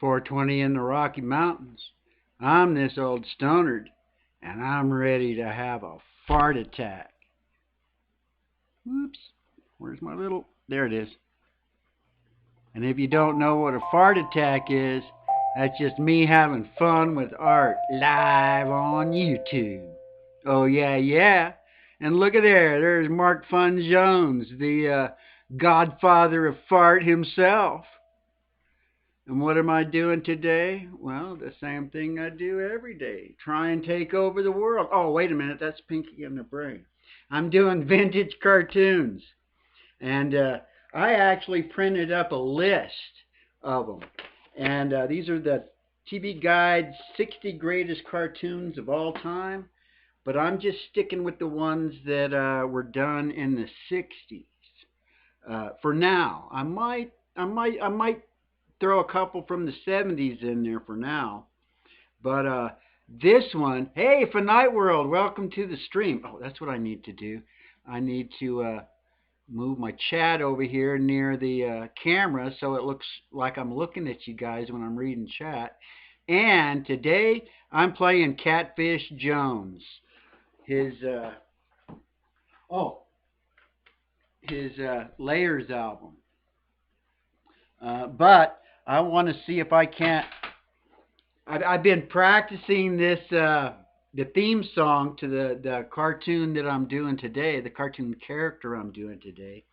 4:20 in the Rocky Mountains. I'm this old stonard, and I'm ready to have a fart attack. Whoops. Where's my little... There it is. And if you don't know what a fart attack is, that's just me having fun with art live on YouTube. Oh, yeah. And look at there. There's Mark Fun Jones, the godfather of fart himself. And what am I doing today? Well, the same thing I do every day. Try and take over the world. Oh, wait a minute. That's Pinky in the Brain. I'm doing vintage cartoons. And I actually printed up a list of them. And these are the TV Guide 60 greatest cartoons of all time. But I'm just sticking with the ones that were done in the 60s. For now, I might throw a couple from the 70s in there for now. But this one, hey, for Night World, welcome to the stream. Oh, that's what I need to do. I need to move my chat over here near the camera so it looks like I'm looking at you guys when I'm reading chat. And today I'm playing Catfish Jones. His Layers album. But I want to see if I can't. I've been practicing this the theme song to the cartoon that I'm doing today, the cartoon character I'm doing today.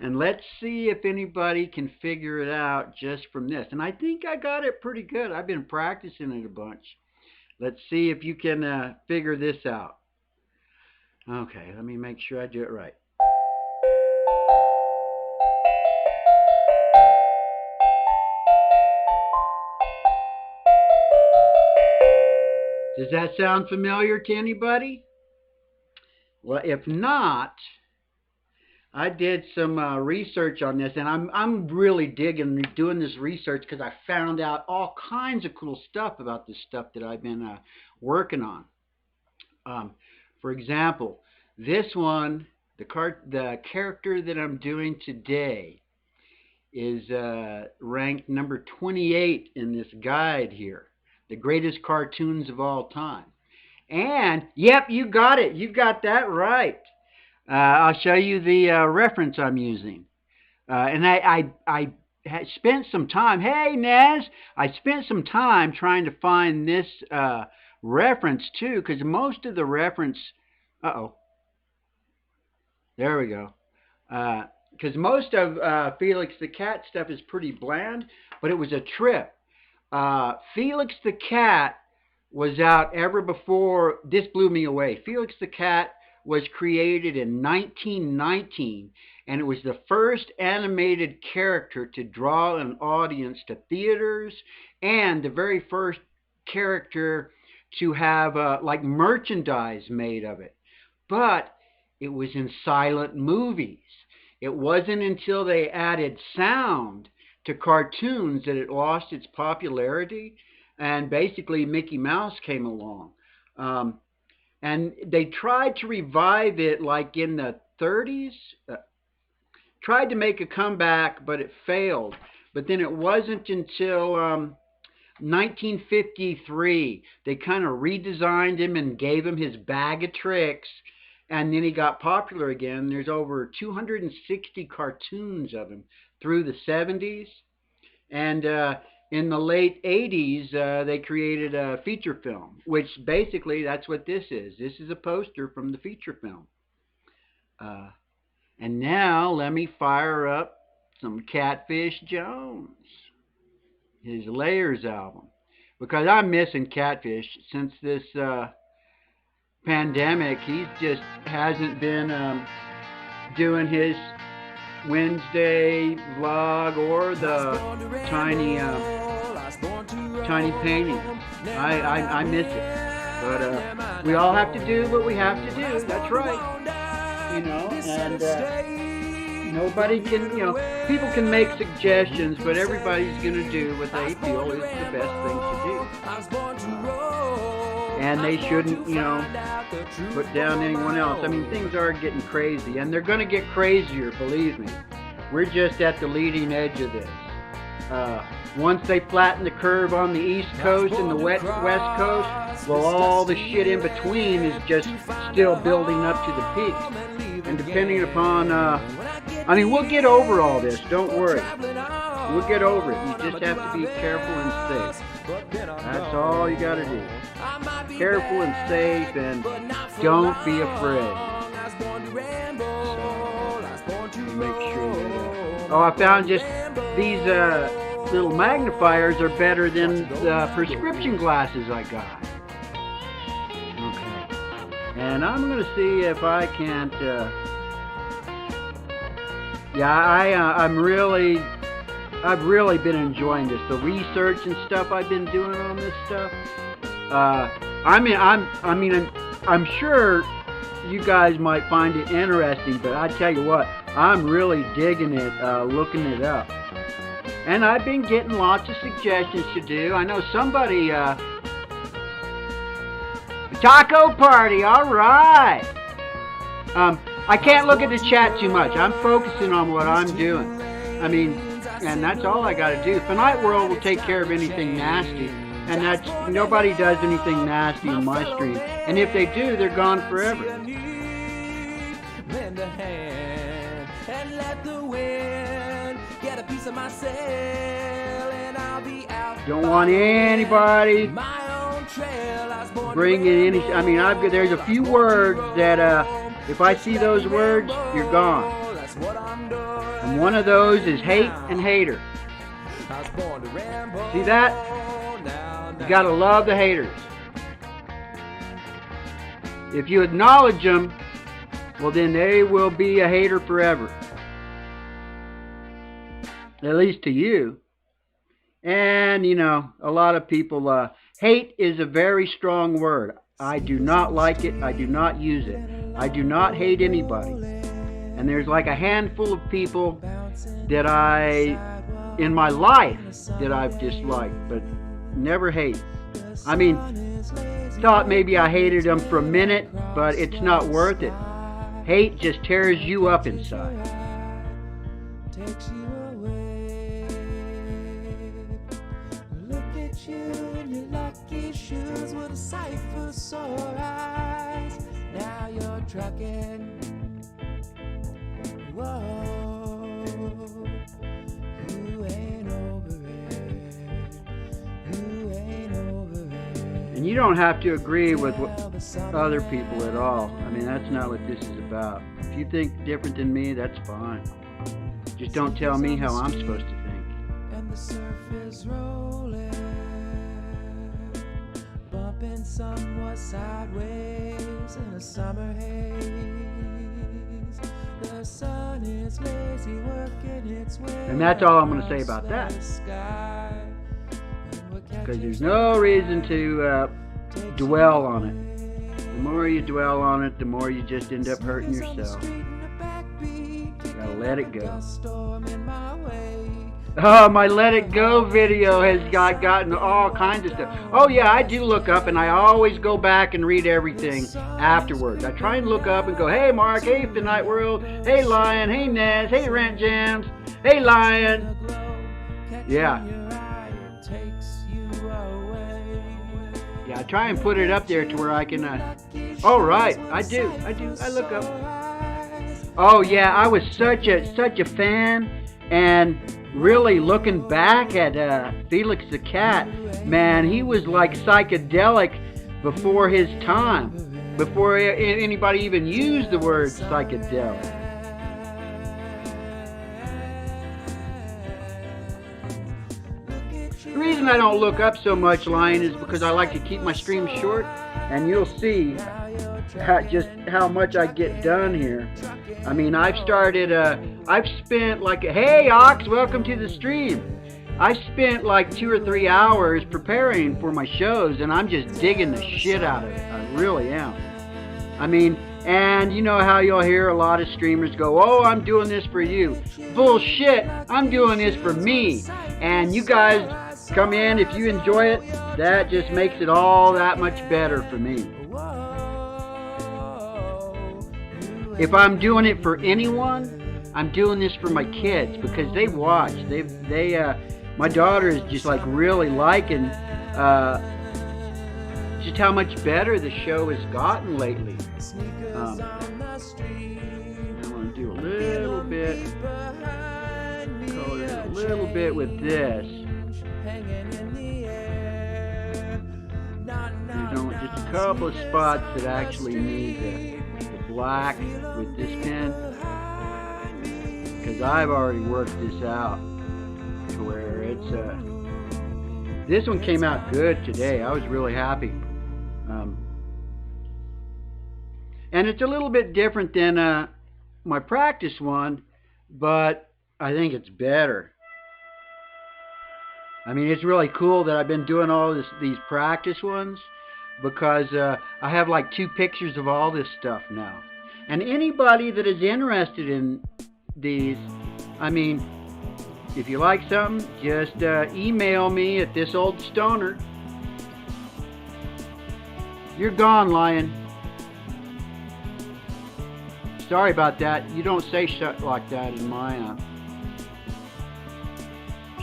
And let's see if anybody can figure it out just from this. And I think I got it pretty good. I've been practicing it a bunch. Let's see if you can figure this out. Okay, let me make sure I do it right. Does that sound familiar to anybody? Well, if not, I did some research on this, and I'm really digging doing this research because I found out all kinds of cool stuff about this stuff that I've been working on. For example, this one, the character that I'm doing today is ranked number 28 in this guide here. The greatest cartoons of all time. And, yep, you got it. You got that right. I'll show you the reference I'm using. And I spent some time, hey, Nez, I spent some time trying to find this reference, too, because most of the reference, there we go. Because most of Felix the Cat stuff is pretty bland, but it was a trip. Felix the Cat was out ever before. This blew me away. Felix the Cat was created in 1919, and it was the first animated character to draw an audience to theaters, and the very first character to have like merchandise made of it. But it was in silent movies. It wasn't until they added sound to cartoons that it lost its popularity, and basically Mickey Mouse came along. And they tried to revive it like in the 30s, tried to make a comeback, but it failed. But then it wasn't until 1953 they kind of redesigned him and gave him his bag of tricks, and then he got popular again. There's over 260 cartoons of him through the 70s, and in the late 80s they created a feature film, which basically that's what this is. This is a poster from the feature film. And now let me fire up some Catfish Jones, his Layers album, because I'm missing Catfish since this pandemic. He just hasn't been doing his Wednesday vlog or the tiny painting. I miss it, but we all have to do what we have to do. That's right, and nobody can, people can make suggestions, but everybody's going to do what they feel is the best thing to do. And they shouldn't, put down anyone else. I mean, things are getting crazy, and they're going to get crazier, believe me. We're just at the leading edge of this. Once they flatten the curve on the East Coast and the West Coast, well, all the shit in between is just still building up to the peaks. And depending upon, I mean, we'll get over all this. Don't worry. We'll get over it. You just have to be careful and safe. That's all you got to do. Careful and safe, and don't be afraid. So, make sure that, oh, I found just these little magnifiers are better than the prescription glasses I got. Okay. And I'm going to see if I can't... yeah, I've really been enjoying this. The research and stuff I've been doing on this stuff. I'm sure you guys might find it interesting, but I tell you what, I'm really digging it, looking it up. And I've been getting lots of suggestions to do. I know somebody, taco party, all right. I can't look at the chat too much. I'm focusing on what I'm doing. I mean, and that's all I got to do. Finite World will take care of anything nasty. And that's, nobody does anything nasty in my stream. And if they do, they're gone forever. Lend a hand and let the wind get a piece of my sail, and I'll be out. Don't want anybody bringing any. I mean, there's a few words that if I see those words, you're gone. And one of those is hate and hater. See that? You gotta love the haters. If you acknowledge them, well, then they will be a hater forever. At least to you. And, you know, a lot of people, hate is a very strong word. I do not like it. I do not use it. I do not hate anybody. And there's like a handful of people that in my life, that I've disliked, but never hate. I mean, thought maybe I hated them for a minute, but it's not worth it. Hate just tears you up inside. Takes you away. Look at you in your lucky shoes with a sight for sore eyes. Now you're trucking. Whoa, you ain't over it. You ain't over it. And you don't have to agree with other people at all. I mean, that's not what this is about. If you think different than me, that's fine. Just don't tell me how I'm supposed to think. And the surf is rolling, bumping somewhat sideways in a summer haze. The sun is lazy working its way. And that's all I'm going to say about that. Because there's no reason to dwell on it. The more you dwell on it, the more you just end up hurting yourself. You gotta let it go. Oh, my Let It Go video has gotten all kinds of stuff. Oh yeah, I do look up, and I always go back and read everything afterwards. I try and look up and go, hey Mark, hey Finite World, hey Lion, hey Nez, hey Rant Jams, hey Lion. Yeah. Yeah, I try and put it up there to where I can, oh right, I do, I look up. Oh yeah, I was such a fan, and really looking back at Felix the cat, man, he was like psychedelic before his time, before anybody even used the word psychedelic. The reason I don't look up so much, Lion, is because I like to keep my streams short, and you'll see just how much I get done here. I mean, I've spent like, hey Ox, welcome to the stream. I've spent like 2 or 3 hours preparing for my shows, and I'm just digging the shit out of it. I really am. I mean, and you know how you'll hear a lot of streamers go, oh, I'm doing this for you. Bullshit, I'm doing this for me. And you guys come in, if you enjoy it, that just makes it all that much better for me. If I'm doing it for anyone, I'm doing this for my kids, because they watch. My daughter is just like really liking just how much better the show has gotten lately. I'm going to do a little bit, color a little bit with this. There's only just a couple of spots that actually need the black with this pen, because I've already worked this out to where it's this one came out good today. I was really happy. And it's a little bit different than my practice one, but I think it's better. I mean, it's really cool that I've been doing all these practice ones, because I have like 2 pictures of all this stuff now. And anybody that is interested in these, I mean, if you like something, just email me at thisoldstoner. You're gone, Lion. Sorry about that. You don't say shit like that in my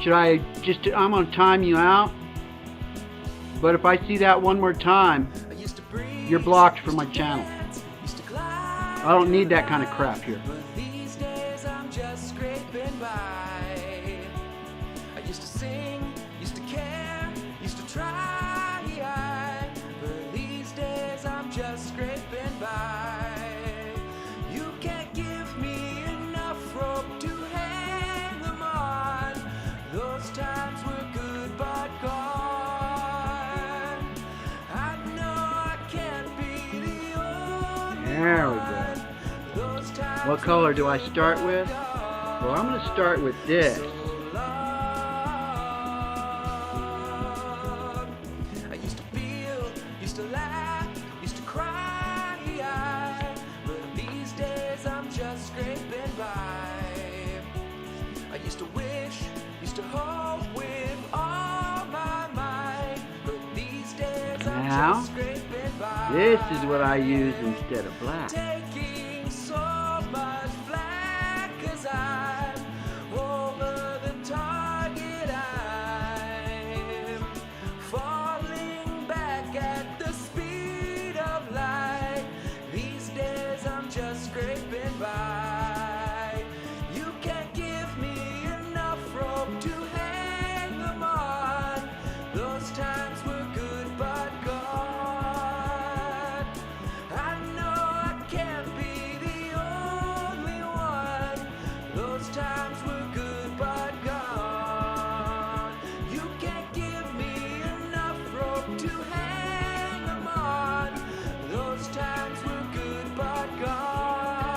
should I just, I'm going to time you out. But if I see that one more time, you're blocked from my channel. I don't need that kind of crap here. I used to sing, used to care, used to try, but these days I'm just scraping by. You can't give me enough rope to hang them on. Those times were good but gone. I know I can't be the only There we go. What color do I start with? Well, I'm going to start with this. I used to feel, used to laugh, used to cry, but these days I'm just scraping by. I used to wish, used to hope with all my might, but these days I'm just scraping by. This is what I use instead of black. Taking so much flack 'cause I'm over the target. I'm falling back at the speed of light. These days I'm just scraping by. You can't give me enough rope to hang them on. Those times were good but gone. I know I can't be the only one. Those times were good but gone. You can't give me enough rope to hang them on. Those times were good but gone.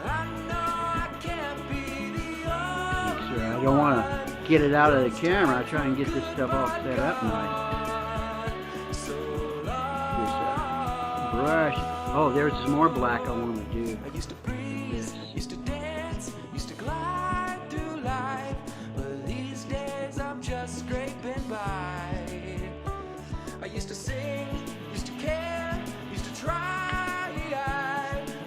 I know I can't be the only one. I don't want to get it out of the camera. I try and get this stuff all set up nice. Brush. Oh, there's some more black I want to do. I used to breathe, used to dance, used to glide through life, but these days I'm just scraping by. I used to sing, used to care, used to try,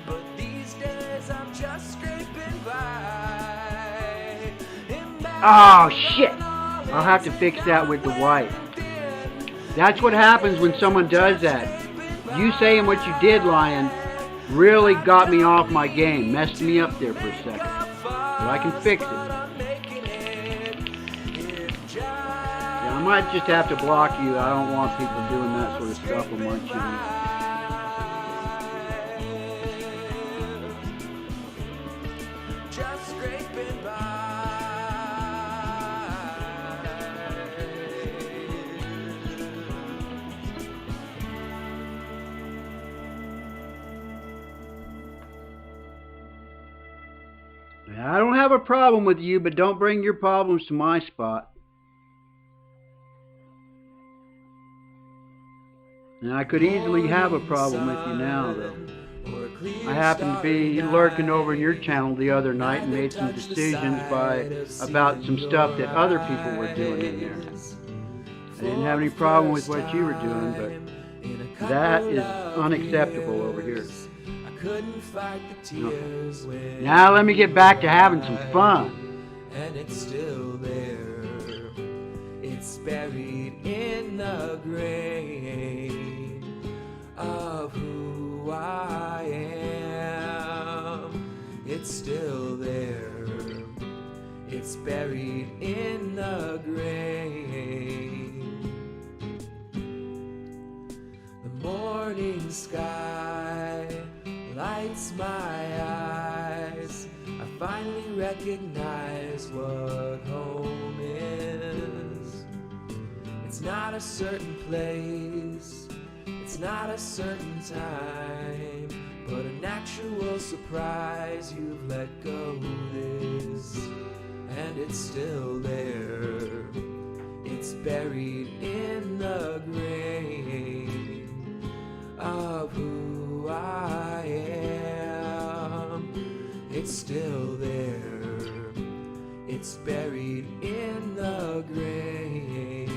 but these days I'm just scraping by. Oh shit! I'll have to fix that with the white. That's what happens when someone does that. You saying what you did, Lion, really got me off my game. Messed me up there for a second. But I can fix it. Yeah, I might just have to block you. I don't want people doing that sort of stuff on my channel. Just scraping by. I don't have a problem with you, but don't bring your problems to my spot. And I could easily have a problem with you now, though. I happened to be lurking over in your channel the other night and made some decisions about some stuff that other people were doing in there. I didn't have any problem with what you were doing, but that is unacceptable over here. No. Now let me get back to having some fun. And it's still there. buried in the grain of who I am. It's still there. It's buried in the grain. The morning sky lights my eyes. I finally recognize what home is. It's not a certain place, it's not a certain time, but an actual surprise. You've let go this, and it's still there. It's buried in the grain of who I am. It's still there. It's buried in the grain.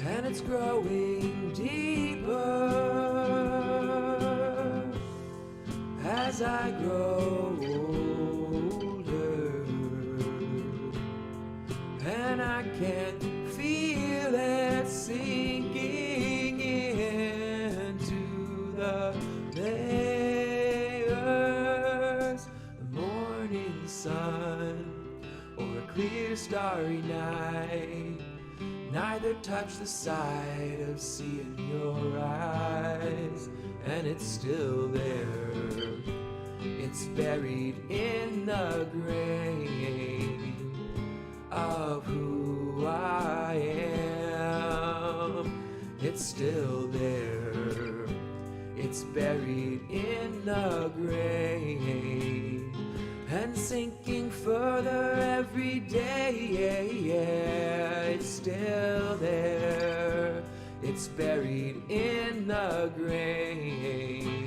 And it's growing deeper as I grow older, and I can feel it sinking into the layers. The morning sun or a clear starry night, neither touch the sight of seeing your eyes, and it's still there. It's buried in the grain of who I am. It's still there. It's buried in the grain and sinking further every day. It's still there. It's buried in the grain.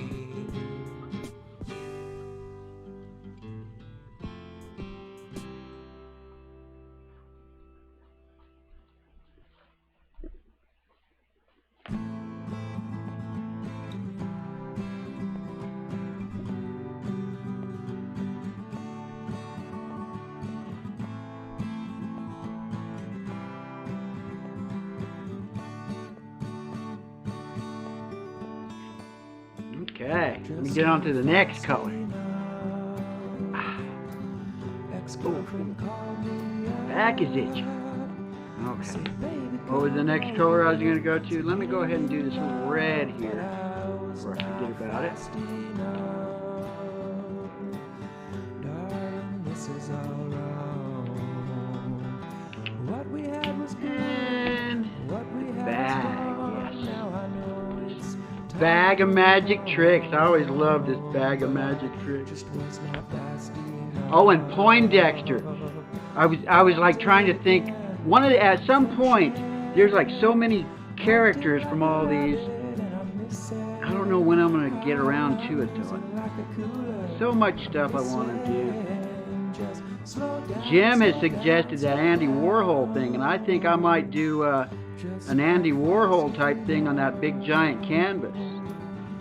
Okay, let me get on to the next color. Back is itching. Okay. What was the next color I was going to go to? Let me go ahead and do this little red here before I forget about it. And bag, yes. Bag of magic tricks. I always loved this bag of magic tricks. Oh, and Poindexter. I was like trying to think. At some point, there's like so many characters from all these. I don't know when I'm gonna get around to it though. So much stuff I want to do. Jim has suggested that Andy Warhol thing, and I think I might do an Andy Warhol type thing on that big giant canvas.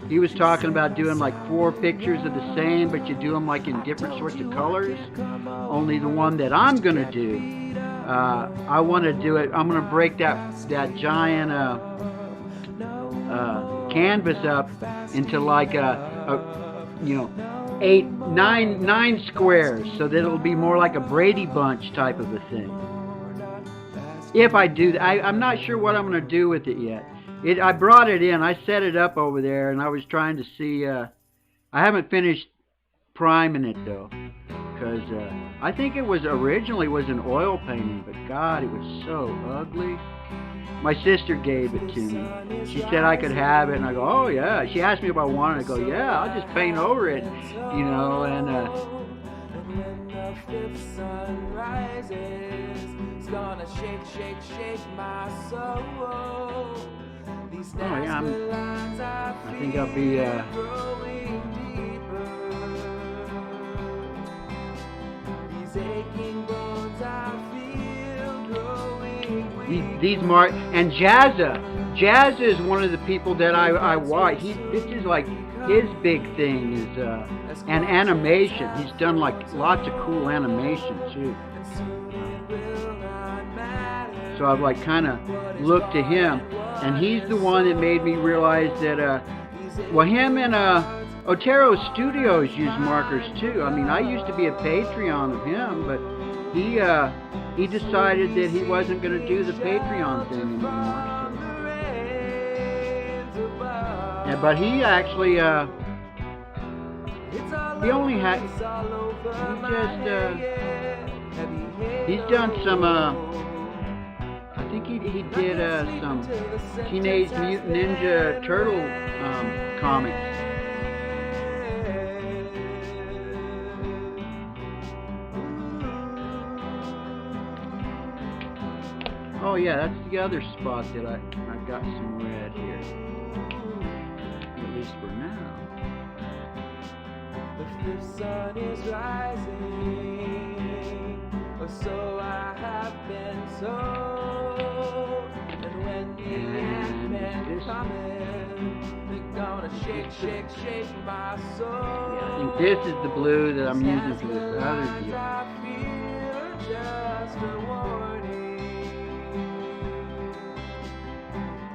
He was talking about doing like 4 pictures of the same, but you do them like in different sorts of colors. Only the one that I'm gonna do, I want to do it. I'm gonna break that giant canvas up into like nine squares, so that it'll be more like a Brady Bunch type of a thing. If I do that, I'm not sure what I'm gonna do with it yet. I brought it in. I set it up over there, and I was trying to see. I haven't finished priming it though, because I think it was originally was an oil painting, but God, it was so ugly. My sister gave it to me. She said I could have it, and I go, oh yeah. She asked me if I wanted it. I go, yeah, I'll just paint over it, you know, and when the fifth sun rises, it's gonna shake, shake, shake my soul. These oh yeah, I think I'll be growing deeper. These aching bones I feel growing these and Jazza is one of the people that I watch. This is like his big thing is and animation. He's done like lots of cool animation too. So I've like kind of looked to him, and he's the one that made me realize that well, him and Otero Studios use markers too. I mean, I used to be a Patreon of him, but he decided that he wasn't going to do the Patreon thing anymore. So. Yeah, but he actually he only had he's done some I think he did some Teenage Mutant Ninja Turtle comics. Oh yeah, that's the other spot that I've got some red here. At least for now. The fifth sun is rising, or so I have been told. And when the Ant-Men coming, they're gonna shake, shake, shake my soul. Yeah, I think this is the blue that I'm using for this other deal. I feel just a warning.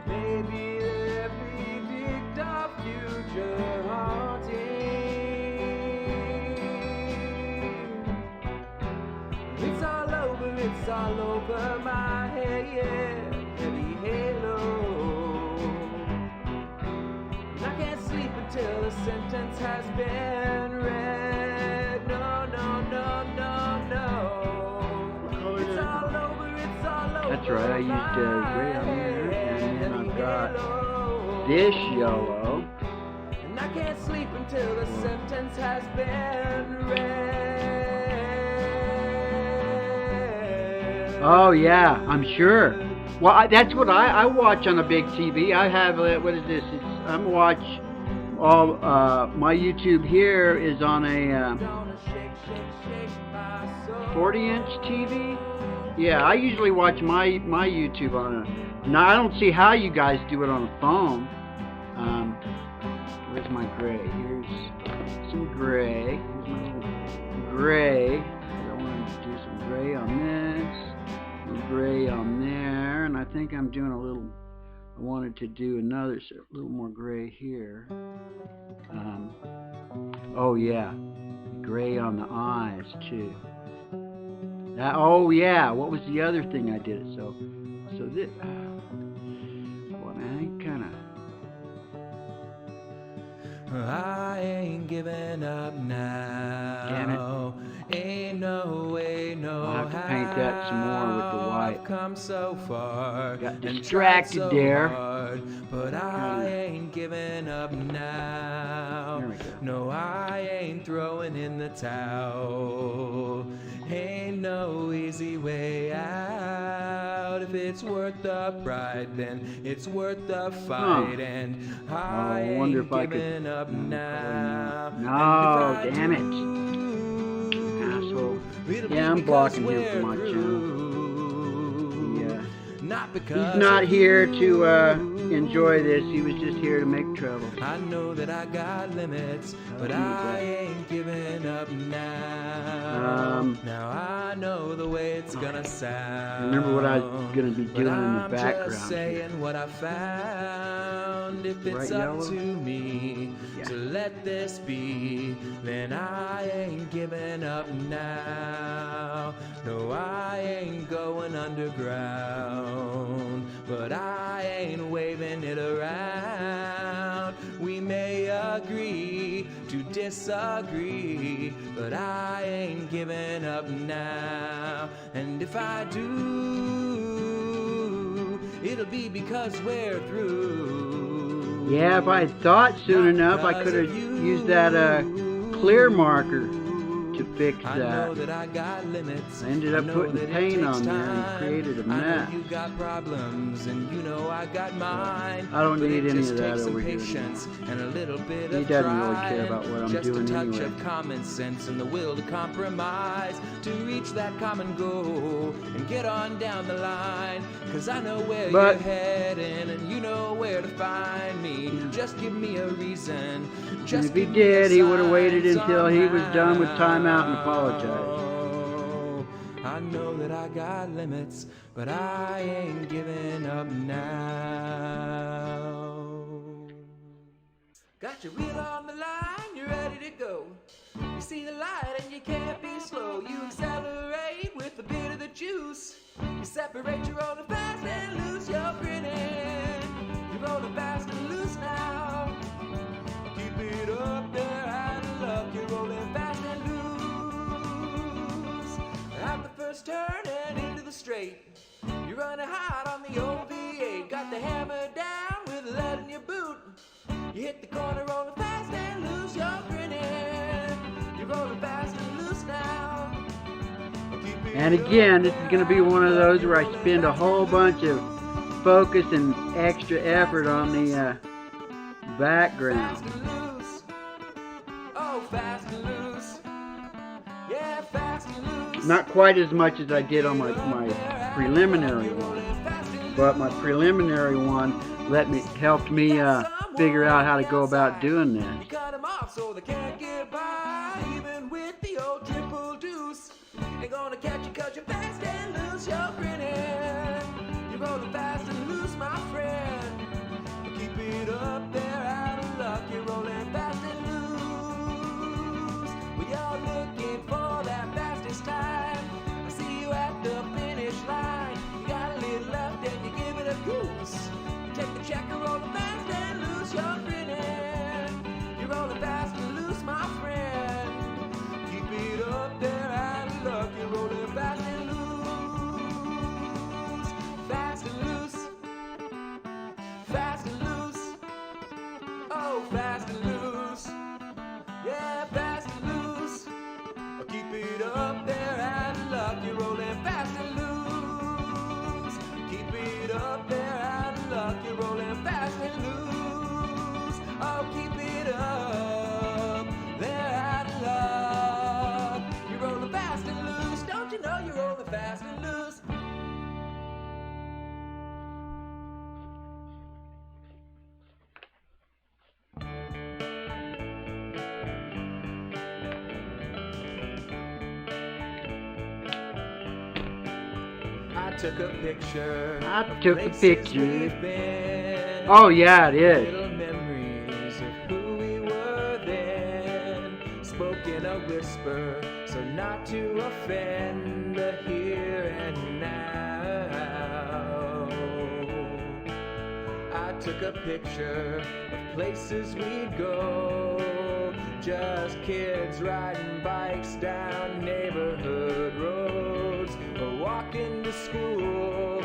Maybe there predict our future haunting. It's all over my head, yeah, heavy halo. I can't sleep until the sentence has been read. No, no, no, no, no. It's all over, it's all over. That's right, I used gray on there, and then I've got this yellow. And I can't sleep until the sentence has been read. Oh yeah, I'm sure. Well, that's what I watch on a big TV. I have what is this? I'm watch all my YouTube here is on a 40-inch TV. Yeah, I usually watch my YouTube on a. Now I don't see how you guys do it on a phone. Where's my gray? Here's some gray. Here's my little gray. I want to do some gray on this. Gray on there, and I think I'm doing a little. I wanted to do another little more gray here. Oh yeah, gray on the eyes too. Oh yeah, what was the other thing I did? So this. Well, man, kind of. I ain't giving up now. Damn it. Ain't no way, no I'll have to paint that some more with the white. I've come so far. Got distracted so there. Hard, but I ain't giving up now. There we go. No, I ain't throwing in the towel. Ain't no easy way out. If it's worth the pride, then it's worth the fight. And I wonder ain't if I could. giving up now. No, damn it. Asshole. Yeah, I'm blocking him from my channel. He's not here to enjoy this. He was just here to make trouble. I know that I got limits, but I ain't giving up now. Now I know the way it's gonna sound. Remember what I was gonna be doing in the background. I'm just saying what I found. If it's up to me to let this be, then I ain't giving up now. No, I ain't going underground, but I ain't waving it around. We may agree to disagree, but I ain't giving up now. And if I do, it'll be because we're through. Yeah, if I had thought soon enough, I could have used that clear marker. to fix I that. know that I got limits. I ended up know putting that it paint takes on there and time. created a I know mess. you got problems and you know I got mine. I don't but need it any just of that takes some over here patience anymore. and a little bit He of doesn't really trying. care about what I'm just doing a touch anyway. of common sense and the will to compromise to reach that common goal and get on down the line. Cause I know where you're heading and you know where to find me. Just give me a reason. Just And if he give me a did, he would have sign waited until he was done with somehow. timeout and apologized. I know that I got limits, but I ain't giving up now. Got your wheel on the line, you're ready to go. You see the light and you can't be slow. You accelerate with a bit of the juice. You separate your rolling fast and loose, you're grinning. You're rolling fast and loose now. Keep it up there, out of luck. You're rolling fast and loose. At the first turn and into the straight. You're running hot on the old V8. Got the hammer down with lead in your boot. You hit the corner rolling fast and loose. You're grinning. You're rolling fast and loose now. And again, this is going to be one of those where I spend a whole bunch of focus and extra effort on the background. Fast and loose. Oh, fast and loose. Yeah, fast and loose. Not quite as much as I did on my preliminary one, but my preliminary one helped me figure out how to go about doing this. You cut them off so they can't get by, even with the old triple deuce. Ain't gonna catch you 'cause you're fast and loose. You're grinning. You're rolling fast and loose, my friend. Keep it up there, out of luck. You're rolling fast and loose. We are looking for that fastest time. I see you at the finish line. You got a little left and you give it a goose. You take the checker, rolling fast and loose. You're grinning. You're rolling fast and loose, my friend. Keep it up there, out of luck. You're rolling fast and loose. Fast and loose. Fast and loose. Oh, fast and loose. Yeah, fast and loose. Keep it up there, out of luck. You're rolling fast and loose. Keep it up there, out of luck. You're rolling fast and loose. Oh, keep it up there, out of luck. You're rolling fast and loose. Don't you know you're rolling fast and loose? I took a picture. I of took a places picture. we've been. Oh yeah, it is. Little memories of who we were then. Spoke in a whisper, so not to offend the here and now. I took a picture of places we'd go. Just kids riding bikes down neighborhood roads, or walking to school,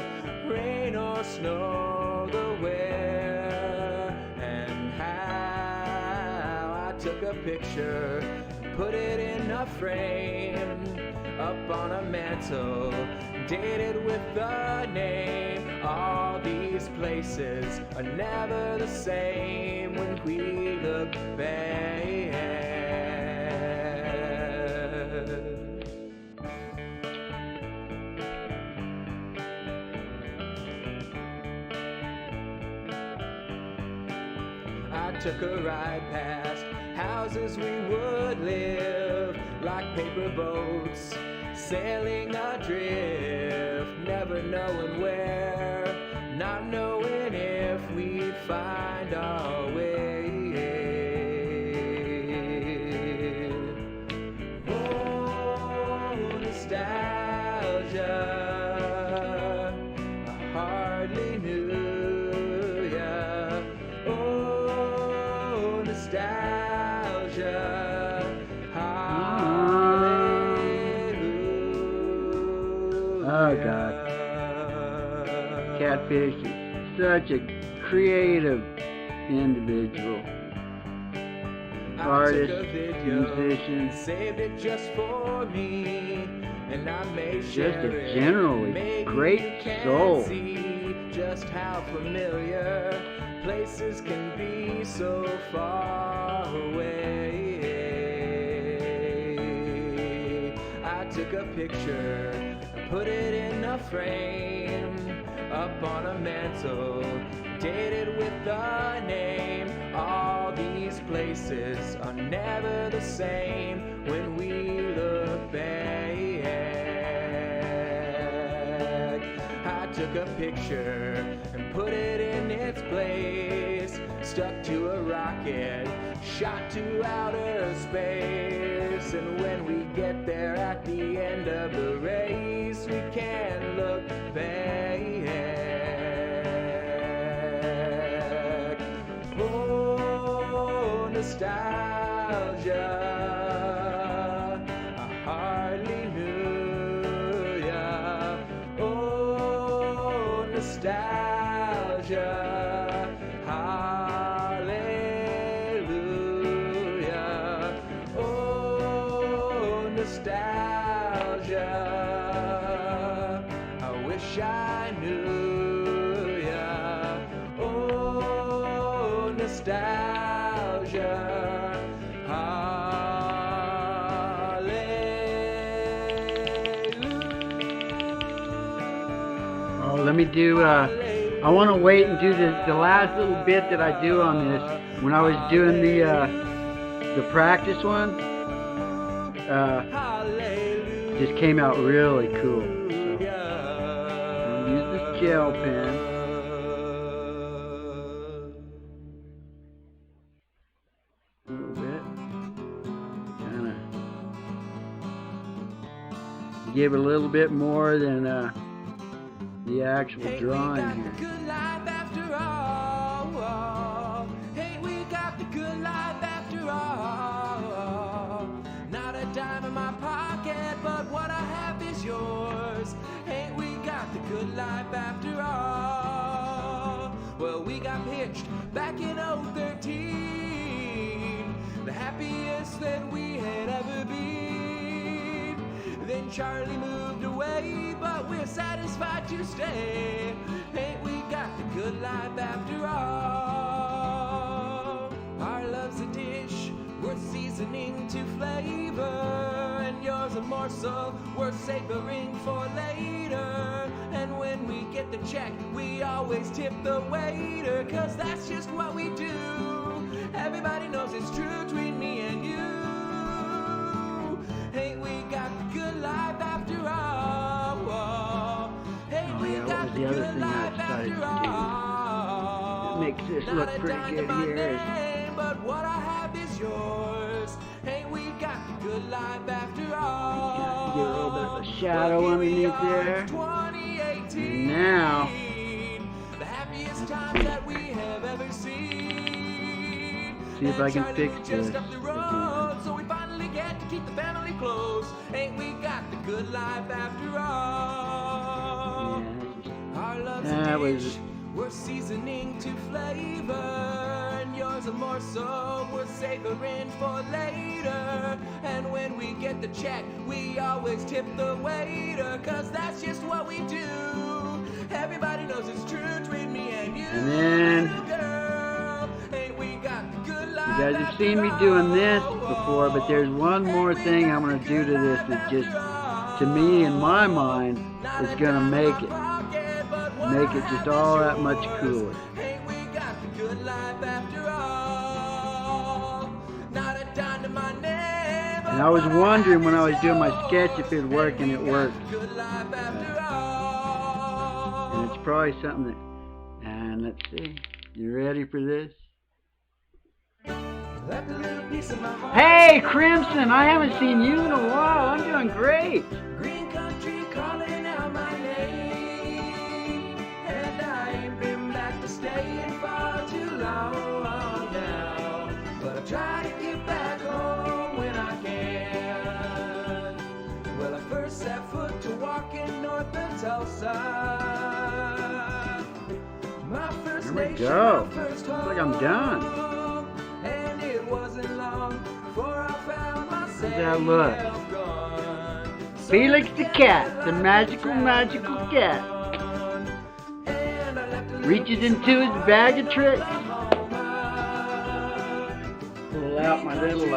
rain or snow, the where and how. I took a picture, put it in a frame, up on a mantle, dated with the name. All these places are never the same when we look back. I took a ride past houses we would live, like paper boats, sailing adrift, never knowing where, not knowing if we'd find our way. Oh, nostalgia, I hardly knew ya. Oh, nostalgia, hallelujah. Oh God, Catfish is such a creative individual. artists, I took a video, musicians, saved it just for me, and I may just share a it. generally Maybe great you can soul. see just how familiar places can be so far away. I took a picture and put it in a frame up on a mantle, dated with a name. All these places are never the same when we look back. I took a picture and put it in its place, stuck to a rocket, shot to outer space. And when we get there at the end of the race, we can look back. Oh, nostalgia, I hardly knew ya. Oh, nostalgia, hallelujah. Oh, nostalgia, I wish I knew ya. Oh, nostalgia, hallelujah. Oh, let me do, I want to wait and do the last little bit that I do on this. When I was doing the practice one, just came out really cool. So, I'm gonna use this gel pen. A little bit. Kind of give it a little bit more than the actual drawing here. Good life after all. Hey, we got the good life after all. Not a dime in my pocket, but what I have is yours. Hey, we got the good life after all. Well, we got pitched back in 013, the happiest that we had ever been. Then Charlie moved away, but we're satisfied to stay. Ain't we got the good life after all? Our love's a dish worth seasoning to flavor, and yours a morsel worth savoring for later. And when we get the check, we always tip the waiter, 'cause that's just what we do. Everybody knows it's true between me and you. Ain't we got the good life after all? Ain't we got the good life after all? It makes this look pretty good here. But what I have is yours. Ain't we got the good life after all? Get a little bit of a shadow underneath there. And now, the happiest time that we have ever seen. see if I can fix Just this. up the road, so we finally get to keep the family close. Ain't we got the good life after all? Our love's That a was- dish worth seasoning to flavor, and yours a morsel worth savoring for later. And when we get the check, we always tip the waiter, 'cause that's just what we do. Everybody knows it's true between me and you. And then, girl, ain't we got the good life you guys have seen me doing this before, but there's one more thing I'm going to do to this that just, to me, in my mind, is going to make it just all that much cooler. Ain't we got the good life after all? Not a dime to my name. And I was wondering when I was doing my sketch if it'd work, and it worked. Good life after all. And it's probably something that, and let's see, you ready for this? Left a little piece of my heart. Hey, Crimson, I haven't seen you in a while. I'm doing great. Green country calling out my name, and I ain't been back to staying far too long now. But I try to get back home when I can. Well, I first set foot to walking north of Tulsa. My first There we nation, go. my first Looks like I'm done. home. And it wasn't long that look? Felix the cat, the magical cat, reaches into his bag of tricks. Pull out my little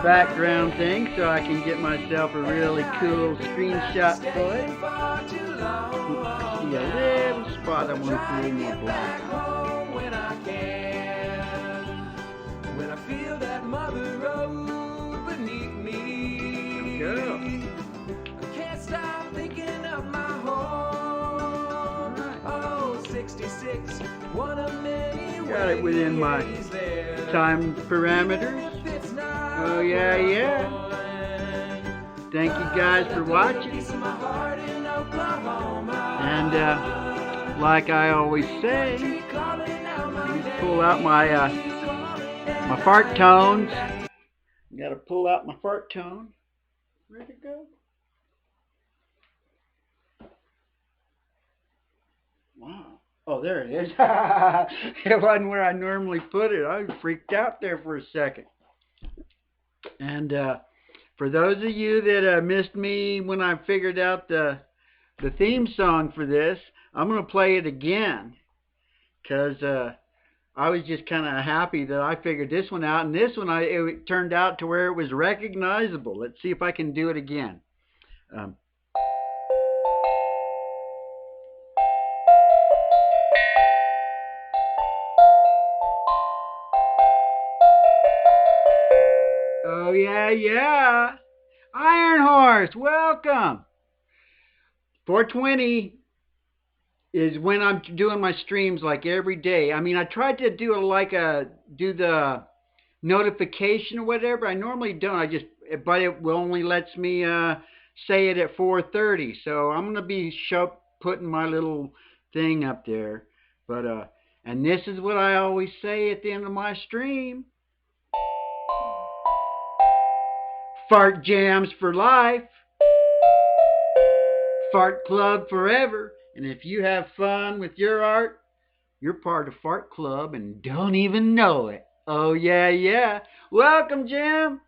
background thing so I can get myself a really cool screenshot for it. See a little spot I want to put a little more black on. When I feel that mother road beneath me, Girl. I can't stop thinking of my home. Oh, 66, one of many ways. Got it within my time parameters. Oh yeah. Thank you guys for watching. And like I always say, pull out my my fart tones. Got to pull out my fart tone. Where'd it go? Wow. Oh, there it is. It wasn't where I normally put it. I was freaked out there for a second. And for those of you that missed me when I figured out the theme song for this, I'm going to play it again. Because I was just kind of happy that I figured this one out. And this one, it turned out to where it was recognizable. Let's see if I can do it again. Oh, yeah. Iron Horse, welcome. 420 is when I'm doing my streams like every day. I mean, I tried to do do the notification or whatever. I normally don't. But it only lets me say it at 4:30. So I'm gonna be putting my little thing up there. But and this is what I always say at the end of my stream. Fart jams for life. Fart Club forever. And if you have fun with your art, you're part of Fart Club and don't even know it. Oh, yeah. Welcome, Jim.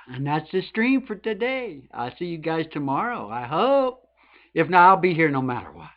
And that's the stream for today. I'll see you guys tomorrow, I hope. If not, I'll be here no matter what.